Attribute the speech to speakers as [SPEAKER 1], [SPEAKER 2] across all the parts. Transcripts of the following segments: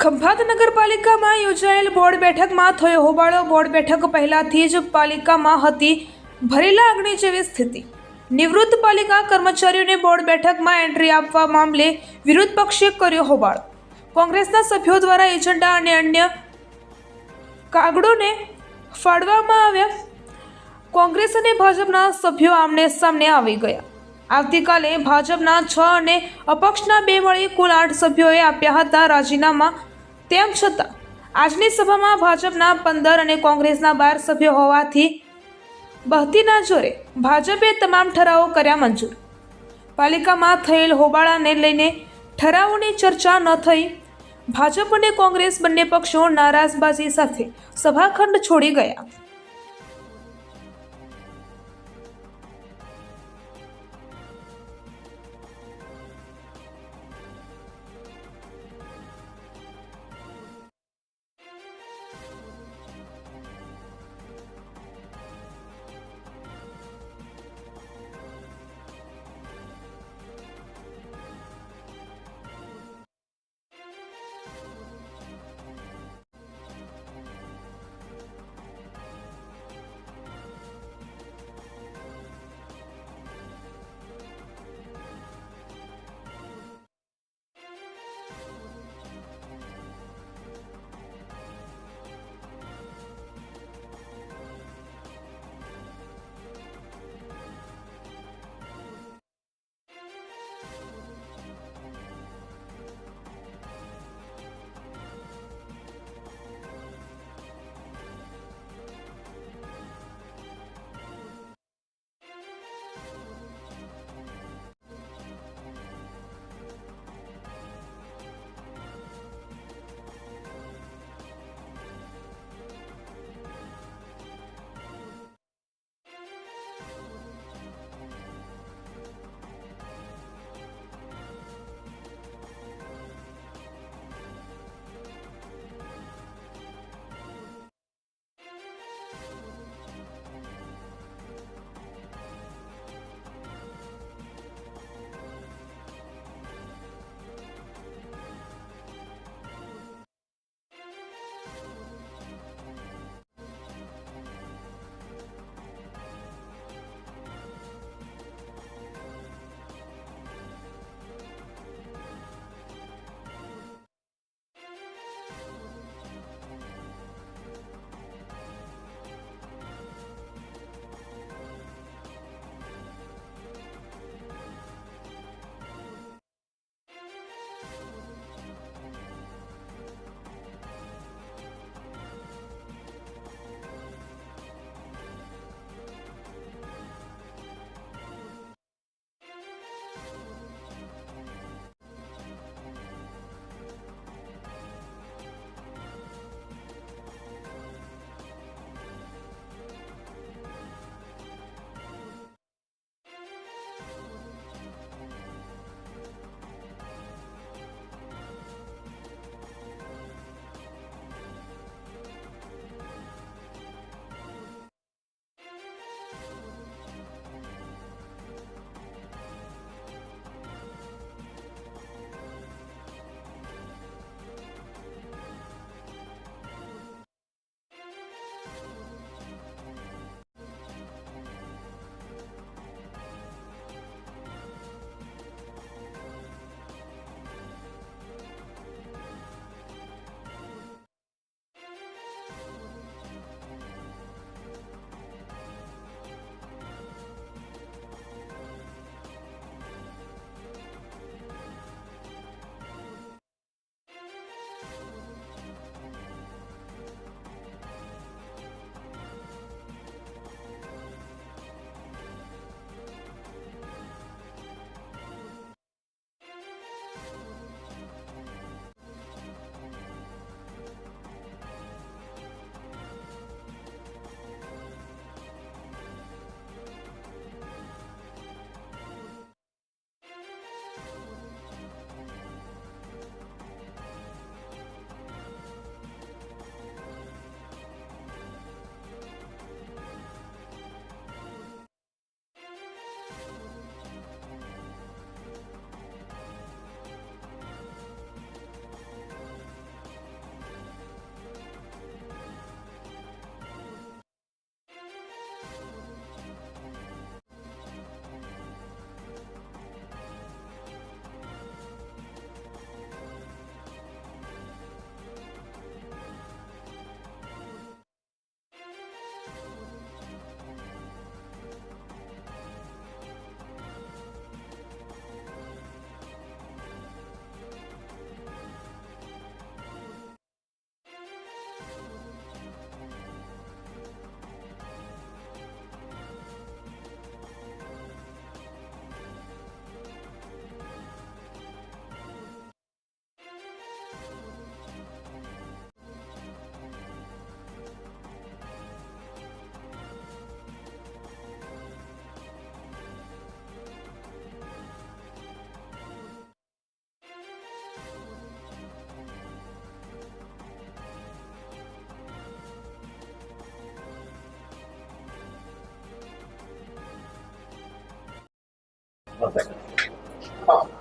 [SPEAKER 1] ખંભાત નગરપાલિકામાં યોજાયેલ બોર્ડ બેઠકમાં થયો હોબાળો। બોર્ડ બેઠક પહેલાથી જ પાલિકામાં હતી ભરેલા અગ્નિ જેવી સ્થિતિ। નિવૃત્ત પાલિકા કર્મચારીઓને બોર્ડ બેઠકમાં એન્ટ્રી આપવા મામલે વિરોધ પક્ષે કર્યો હોબાળો। કોંગ્રેસના સભ્યો દ્વારા એજન્ડા અને અન્ય કાગળોને ફાડવામાં આવ્યા। કોંગ્રેસ અને ભાજપના સભ્યો આમને સામને આવી ગયા। આવતીકાલે ભાજપના 6 અને અપક્ષના 2 મળી કુલ 8 સભ્યોએ આપ્યા હતા રાજીનામા। તેમ છતાં આજની સભામાં ભાજપના 15 અને કોંગ્રેસના 12 સભ્યો હોવાથી બહતીના જોરે ભાજપે તમામ ઠરાવો કર્યા મંજૂર। પાલિકામાં થયેલ હોબાળાને લઈને ઠરાવોની ચર્ચા ન થઈ। ભાજપ અને કોંગ્રેસ બંને પક્ષો નારાજબાજી સાથે સભાખંડ છોડી ગયા।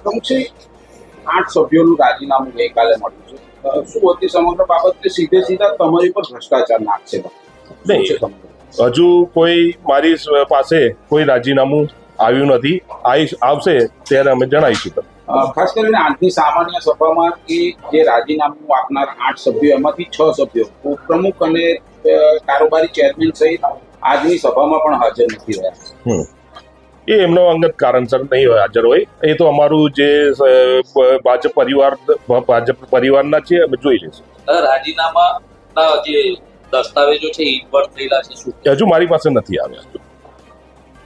[SPEAKER 2] પ્રમુખશ્રી 8 સભ્યોનું રાજીનામું ગઈકાલે મળ્યું છે. શું હતી સમગ્ર બાબત કે સીધા તમારી પર ભ્રષ્ટાચાર નાખશે?
[SPEAKER 3] નહીં, હજુ કોઈ મારી પાસે કોઈ રાજીનામું આવ્યું નથી. આવશે ત્યારે અમે જણાવીશું તમને.
[SPEAKER 2] ખાસ કરીને આજની સામાન્ય સભામાં એ જે રાજીનામું આપનાર 8 સભ્યો એમાંથી 6 સભ્યો ઉપપ્રમુખ અને કારોબારી ચેરમેન સહિત આજની સભામાં પણ હાજર નથી રહ્યા.
[SPEAKER 3] એ એમનો અંગત કારણસર નહીં હાજર હોય. એ તો અમારું જે ભાજપ પરિવારના છે અમે જોઈ લઈશું.
[SPEAKER 4] રાજીનામાના જે દસ્તાવેજો છે એ પર થયેલા છે શું
[SPEAKER 3] હજુ મારી પાસે નથી આવ્યા.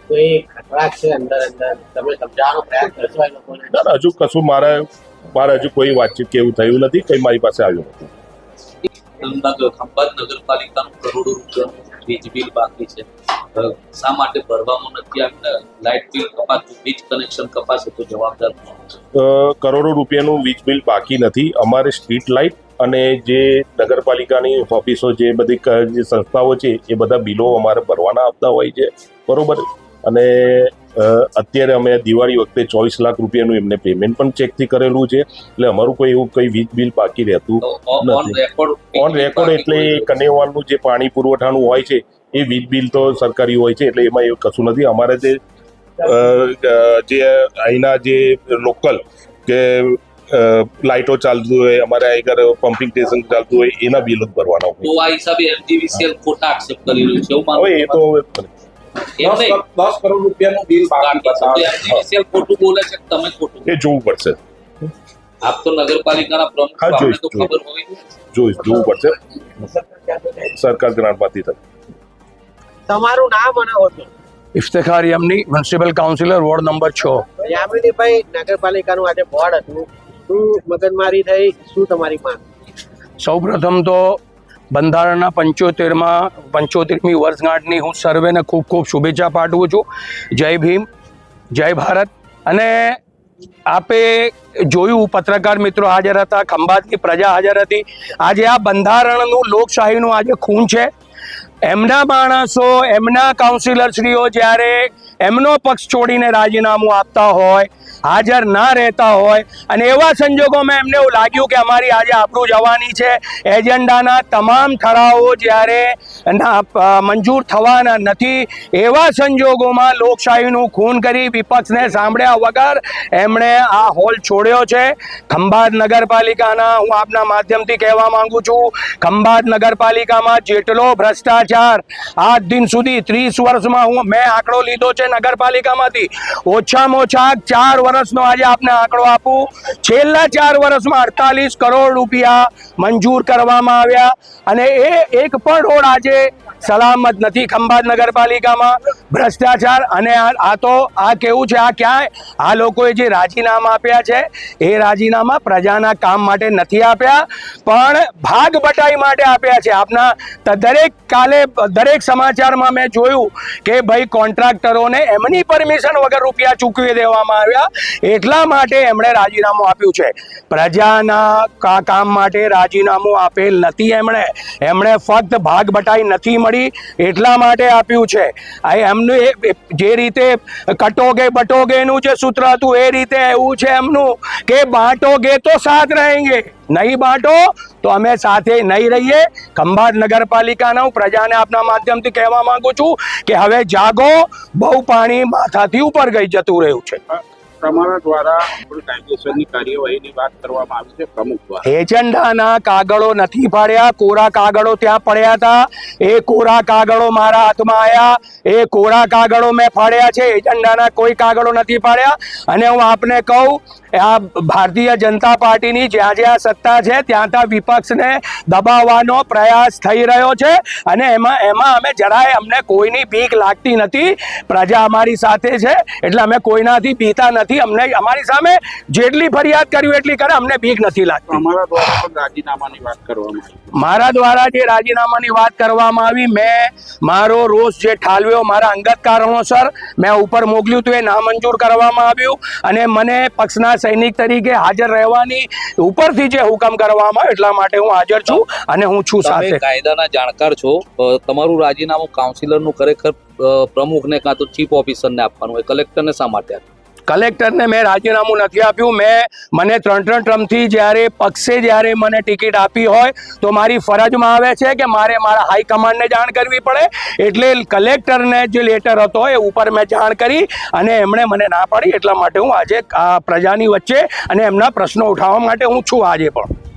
[SPEAKER 5] કોઈ ખતરાક છે અંદર તમે સમજાવવાનો પ્રયાસ કરશો એ લોકોને?
[SPEAKER 3] ના, હજુ કશું મારે હજુ કોઈ વાતચીત કે એવું થયું નથી. કંઈ મારી પાસે આવ્યું નથી.
[SPEAKER 4] ખંભાત નગરપાલિકાનું કરોડો રૂપિયાનું વીજ બિલ બાકી છે. શા માટે ભરવામાં નથી આવીને? લાઇટ બિલ કપાતું, વીજ કનેક્શન કપાશે તો જવાબદાર
[SPEAKER 3] કરોડો રૂપિયાનું વીજ બિલ બાકી નથી. અમારે સ્ટ્રીટ લાઇટ અને જે નગરપાલિકાની ઓફિસો જે બધી જે સંસ્થાઓ છે એ બધા બિલો અમારે ભરવાના આપતા હોય છે, બરોબર. અને અત્યારે અમે દિવાળી વખતે 24 લાખ રૂપિયાનું એમને પેમેન્ટ પણ ચેકથી કરેલું છે. એટલે અમારું કોઈ એવું કંઈ વીજ બિલ બાકી રહેતું નથી. ઓન રેકોર્ડ એટલે કનેવાલનું જે પાણી પુરવઠાનું હોય છે એ વીજ બિલ તો સરકારી હોય છે, એટલે એમાં એવું કશું નથી. અમારે જે અહીંના જે લોકલ કે લાઇટો ચાલતું હોય, અમારે આગળ પમ્પિંગ સ્ટેશન ચાલતું હોય એના બિલ જ ભરવાના હોય.
[SPEAKER 4] તો આ હિસાબે એમજીવીસીએલ ખોટા આક્ષેપ કરી રહ્યું છે એવું
[SPEAKER 3] હવે એ તો
[SPEAKER 2] 10 કરોડ રૂપિયાનું બિલ બાકી બતાવે.
[SPEAKER 4] એમજીવીસીએલ ખોટું બોલે છે, તમે ખોટું
[SPEAKER 3] એ જોવું પડશે.
[SPEAKER 4] આપ તો નગરપાલિકાના પ્રમુખ છો, આપને તો ખબર હોવી
[SPEAKER 3] જોવું પડશે. સરકાર ગ્રાન્ટમાંથી થાય.
[SPEAKER 5] તમારું નામ અને હોદ્દો?
[SPEAKER 6] ઇફ્તખાર યમની, મ્યુનિસિપલ કાઉન્સિલર, વોર્ડ નંબર 6.
[SPEAKER 5] યામિનીભાઈ, નગરપાલિકાનું આજે બોર્ડ હતું, શું મગજમારી થઈ, શું તમારી માંગ?
[SPEAKER 6] સૌપ્રથમ તો બંધારણના 75મી વર્ષગાંઠની હું સર્વેને ખૂબ ખૂબ શુભેચ્છા પાઠવું છું. જય ભીમ, જય ભારત. અને આપે જોયું, પત્રકાર મિત્રો હાજર હતા, ખંભાતની પ્રજા હાજર હતી. આજે આ બંધારણનું, લોકશાહીનું આજે ખૂન છે. એમના માણસો, એમના કાઉન્સિલરશ્રીઓ જ્યારે એમનો પક્ષ છોડીને રાજીનામું આપતા હોય, હાજર ના રહેતા હોય, અને એવા સંજોગોમાં એમને એવું લાગ્યું કે અમારી આજે આબરૂ જવાની છે, એજન્ડાના તમામ ઠરાવો જ્યારે મંજૂર થવાના નથી, એવા સંજોગોમાં લોકશાહીનું ખૂન કરી વિપક્ષને સાંભળ્યા વગર એમણે આ હોલ છોડ્યો છે. ખંભાત નગરપાલિકાના, હું આપના માધ્યમથી કહેવા માંગુ છું, ખંભાત નગરપાલિકામાં જેટલો ભ્રષ્ટાચાર આજ દિન સુધી 30 વર્ષમાં મેં આંકડો લીધો છે નગરપાલિકામાંથી, ઓછામાં ઓછા 4 વર્ષનો આજે આપને આંકડો આપું, છેલ્લા 4 વર્ષમાં 48 કરોડ રૂપિયા મંજૂર કરવામાં આવ્યા, અને એ એક પણ રોડ આજે સલામત નથી ખંભાત નગરપાલિકામાં. ભ્રષ્ટાચાર. અને આ તો આ કેવું છે, આ ક્યાંય આ લોકોએ જે રાજીનામા આપ્યા છે એ રાજીનામા પ્રજાના કામ માટે નથી આપ્યા, પણ ભાગ બટાઈ માટે આપ્યા છે. આપના દરેક સમાચારમાં મેં જોયું કે ભાઈ કોન્ટ્રાક્ટરોને એમની પરમિશન વગર રૂપિયા ચૂકવી દેવામાં આવ્યા, એટલા માટે એમણે રાજીનામું આપ્યું છે. પ્રજાના કામ માટે રાજીનામું આપેલ નથી. એમણે ફક્ત ભાગ બટાઈ નથી મળી એટલા માટે આપ્યું છે. એમનું જે રીતે કટોગે બટોગેનું જે સૂત્ર હતું એ રીતે એવું છે એમનું કે બાંટોગે તો સાથ રહેંગે, નહીં બાંટો તો અમે સાથે નહીં રહીએ. ખંભાત નગરપાલિકાના હું પ્રજાને આપના માધ્યમથી કહેવા માંગુ છું કે હવે જાગો, બહુ પાણી માથાથી ઉપર જતું રહ્યું છે.
[SPEAKER 2] તમારા દ્વારા કાયદેસરની કાર્યવાહીની વાત કરવામાં આવી છે પ્રમુખ દ્વારા.
[SPEAKER 6] એજન્ડાના કાગળો નથી પાડ્યા, કોરા કાગળો ત્યાં પડ્યા હતા. એ કોરા કાગળો મારા હાથમાં આવ્યા, એ કોરા કાગળો મેં પાડ્યા છે, એજન્ડાના કોઈ કાગળો નથી પાડ્યા. અને હું આપને કહું, આ ભારતીય જનતા પાર્ટીની જ્યાં જ્યાં સત્તા છે ત્યાં ત્યાં વિપક્ષને દબાવવાનો પ્રયાસ થઈ રહ્યો છે, અને એમાં અમે જરાય, અમને કોઈની બીક લાગતી નથી. પ્રજા અમારી સાથે છે એટલે અમે કોઈનાથી બીતા નથી. અમને અમારી સામે જેટલી ફરિયાદ કર્યું એટલી કરે, અમને બીક નથી લાગતી.
[SPEAKER 2] અમારા દ્વારા પણ રાજીનામાની વાત કરવામાં આવી.
[SPEAKER 6] મારા દ્વારા જે રાજીનામાની વાત કરવામાં આવી, મેં મારો રોષ જે ઠાલવ્યો મારા અંગત કારણોસર મેં ઉપર મોકલ્યું હતું, એ નામંજૂર કરવામાં આવ્યું, અને મને પક્ષના સૈનિક તરીકે હાજર રહેવાની ઉપરથી જે હુકમ કરવામાં આવ્યો એટલા માટે હું હાજર છું અને હું છું સાથે.
[SPEAKER 4] તમે કાયદાના જાણકાર છો, તમારું રાજીનામું કાઉન્સિલરનું ખરેખર પ્રમુખને કાં તો ચીફ ઓફિસરને આપવાનું હોય, કલેક્ટરને શા માટે આપ્યું?
[SPEAKER 6] કલેક્ટરને મેં રાજીનામું નથી આપ્યું. મને 3 ટર્મથી જ્યારે પક્ષે જ્યારે મને ટિકિટ આપી હોય તો મારી ફરજમાં આવે છે કે મારે મારા હાઈકમાન્ડને જાણ કરવી પડે. એટલે કલેક્ટરને જે લેટર હતો એ ઉપર મેં જાણ કરી અને એમણે મને ના પાડી. એટલા માટે હું આજે આ પ્રજાની વચ્ચે અને એમના પ્રશ્નો ઉઠાવવા માટે હું છું આજે પણ.